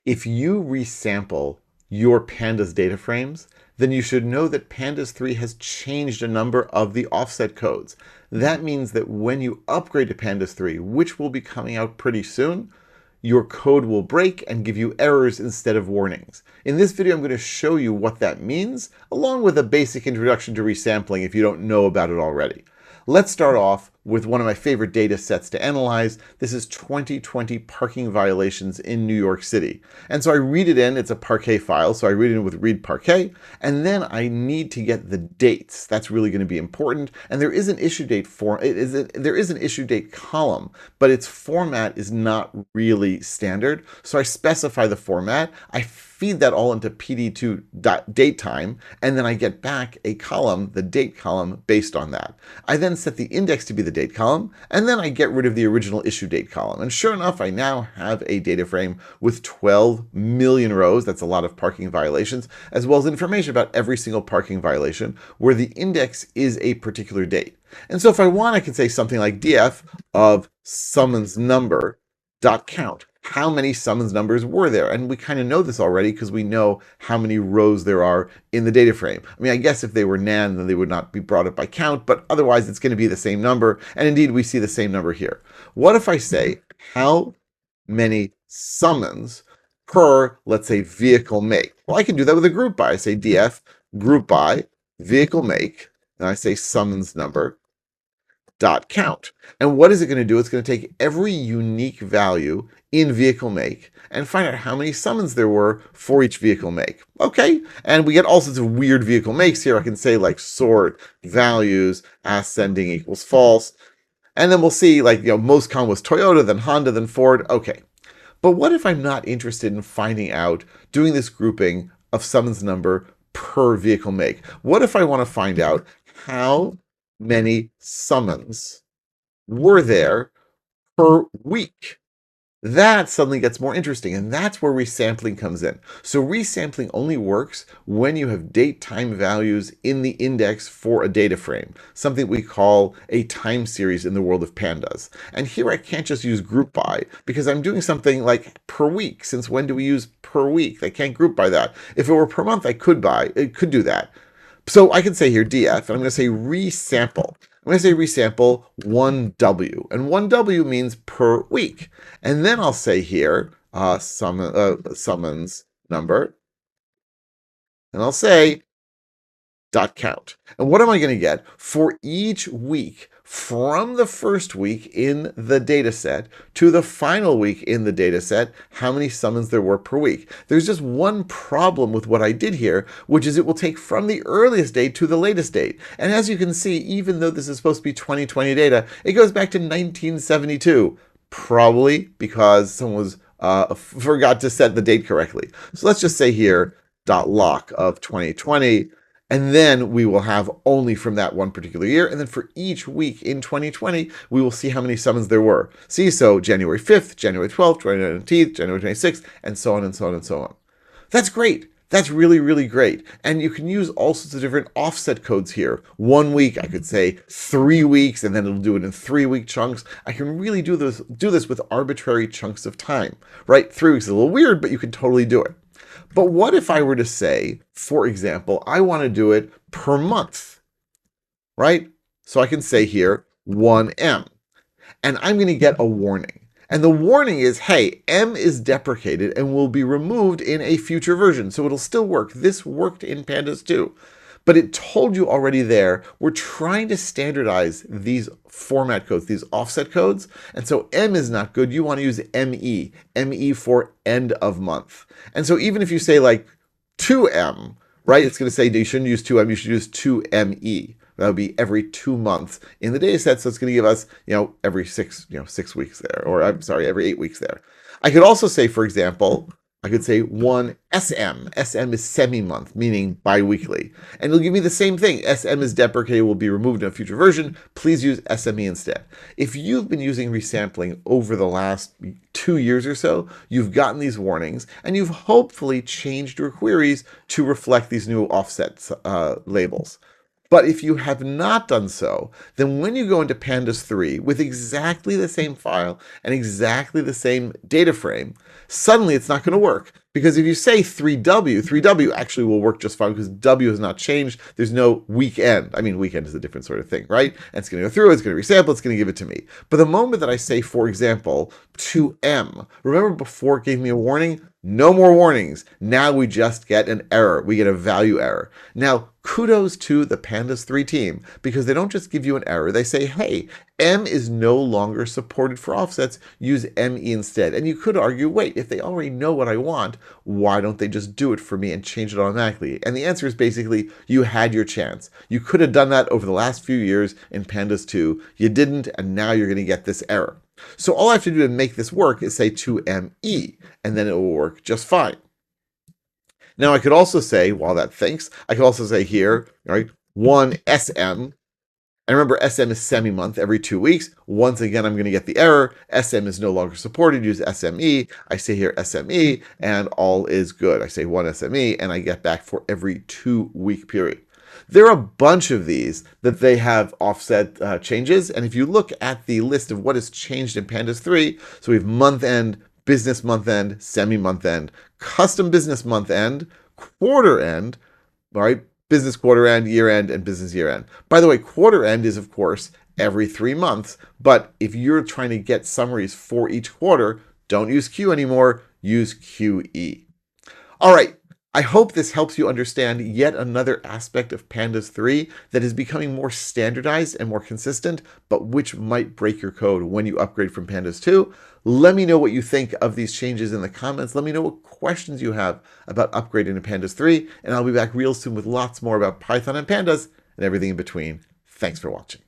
If you resample your Pandas data frames, then you should know that Pandas 3 has changed a number of the offset codes. That means that when you upgrade to Pandas 3, which will be coming out pretty soon, your code will break and give you errors instead of warnings. In this video, I'm going to show you what that means, along with a basic introduction to resampling if you don't know about it already. Let's start off with one of my favorite data sets to analyze. This is 2020 parking violations in New York City. And so I read it in, it's a Parquet file, so I read it in with read Parquet, and then I need to get the dates. That's really going to be important. And there is an issue date there is an issue date column, but its format is not really standard. So I specify the format. I feed that all into pd2.datetime, and then I get back a column, the date column, based on that. I then set the index to be the date column, and then I get rid of the original issue date column. And sure enough, I now have a data frame with 12 million rows, that's a lot of parking violations, as well as information about every single parking violation, where the index is a particular date. And so if I want, I can say something like df of summons number dot count. How many summons numbers were there? And we kind of know this already because we know how many rows there are in the data frame. I mean, I guess if they were nan, then they would not be brought up by count, but otherwise it's going to be the same number. And indeed, we see the same number here. What if I say how many summons per, let's say, vehicle make? Well, I can do that with a group by. I say df group by vehicle make, and I say summons number dot count. And what is it going to do? It's going to take every unique value in vehicle make and find out how many summons there were for each vehicle make. Okay, and we get all sorts of weird vehicle makes here. I can say like sort values ascending equals false, and then we'll see like, most common was Toyota, then Honda, then Ford. Okay, but what if I'm not interested in finding out doing this grouping of summons number per vehicle make? What if I want to find out how many summons were there per week? That suddenly gets more interesting, and that's where resampling comes in. So resampling only works when you have date time values in the index for a data frame, something we call a time series in the world of Pandas. And here I can't just use group by because I'm doing something like per week. Since when do we use per week? I can't group by that. If it were per month, I could do that. So I can say here df, and I'm going to say resample. I'm going to say resample 1w, and 1w means per week. And then I'll say here summons number, and I'll say dot count. And what am I going to get for each week from the first week in the data set to the final week in the data set, how many summons there were per week? There's just one problem with what I did here, which is it will take from the earliest date to the latest date. And as you can see, even though this is supposed to be 2020 data, it goes back to 1972, probably because someone forgot to set the date correctly. So let's just say here dot lock of 2020. And then we will have only from that one particular year. And then for each week in 2020, we will see how many summons there were. See, so January 5th, January 12th, January 19th, January 26th, and so on and so on and so on. That's great. That's really, really great. And you can use all sorts of different offset codes here. 1 week, I could say 3 weeks, and then it'll do it in 3-week chunks. I can really do this with arbitrary chunks of time, right? 3 weeks is a little weird, but you can totally do it. But what if I were to say, for example, I want to do it per month, right? So I can say here 1m, and I'm going to get a warning. And the warning is, hey, m is deprecated and will be removed in a future version. So it'll still work. This worked in Pandas too. But it told you already there, we're trying to standardize these format codes, these offset codes. And so M is not good. You want to use ME for end of month. And so even if you say like 2M, right, it's going to say you shouldn't use 2M, you should use 2ME. That would be every 2 months in the data set. So it's going to give us, every 6 weeks there, or I'm sorry, every 8 weeks there. I could also say, for example, I could say 1SM. SM is semi-month, meaning bi-weekly. And it'll give me the same thing. SM is deprecated, will be removed in a future version. Please use SME instead. If you've been using resampling over the last 2 years or so, you've gotten these warnings, and you've hopefully changed your queries to reflect these new offset labels. But if you have not done so, then when you go into Pandas 3 with exactly the same file and exactly the same data frame, suddenly it's not going to work. Because if you say 3W actually will work just fine because W has not changed. There's no weekend. I mean, weekend is a different sort of thing, right? And it's going to go through, it's going to resample, it's going to give it to me. But the moment that I say, for example, 2M, remember before it gave me a warning? No more warnings. Now we just get an error. We get a value error. Now, kudos to the Pandas 3 team because they don't just give you an error. They say, hey, M is no longer supported for offsets. Use ME instead. And you could argue, wait, if they already know what I want, why don't they just do it for me and change it automatically? And the answer is basically, you had your chance. You could have done that over the last few years in Pandas 2. You didn't, and now you're going to get this error. So all I have to do to make this work is say 2ME, and then it will work just fine. Now I could also say, while that thinks, I could also say here, right, 1SM. And remember, SM is semi-month every 2 weeks. Once again, I'm going to get the error. SM is no longer supported. Use SME. I say here SME, and all is good. I say 1 SME, and I get back for every 2-week period. There are a bunch of these that they have offset changes. And if you look at the list of what has changed in Pandas 3, so we have month end, business month end, semi-month end, custom business month end, quarter end, all right, business quarter end, year end, and business year end. By the way, quarter end is, of course, every 3 months. But if you're trying to get summaries for each quarter, don't use Q anymore, use QE. All right. I hope this helps you understand yet another aspect of Pandas 3 that is becoming more standardized and more consistent, but which might break your code when you upgrade from Pandas 2. Let me know what you think of these changes in the comments. Let me know what questions you have about upgrading to Pandas 3, and I'll be back real soon with lots more about Python and Pandas and everything in between. Thanks for watching.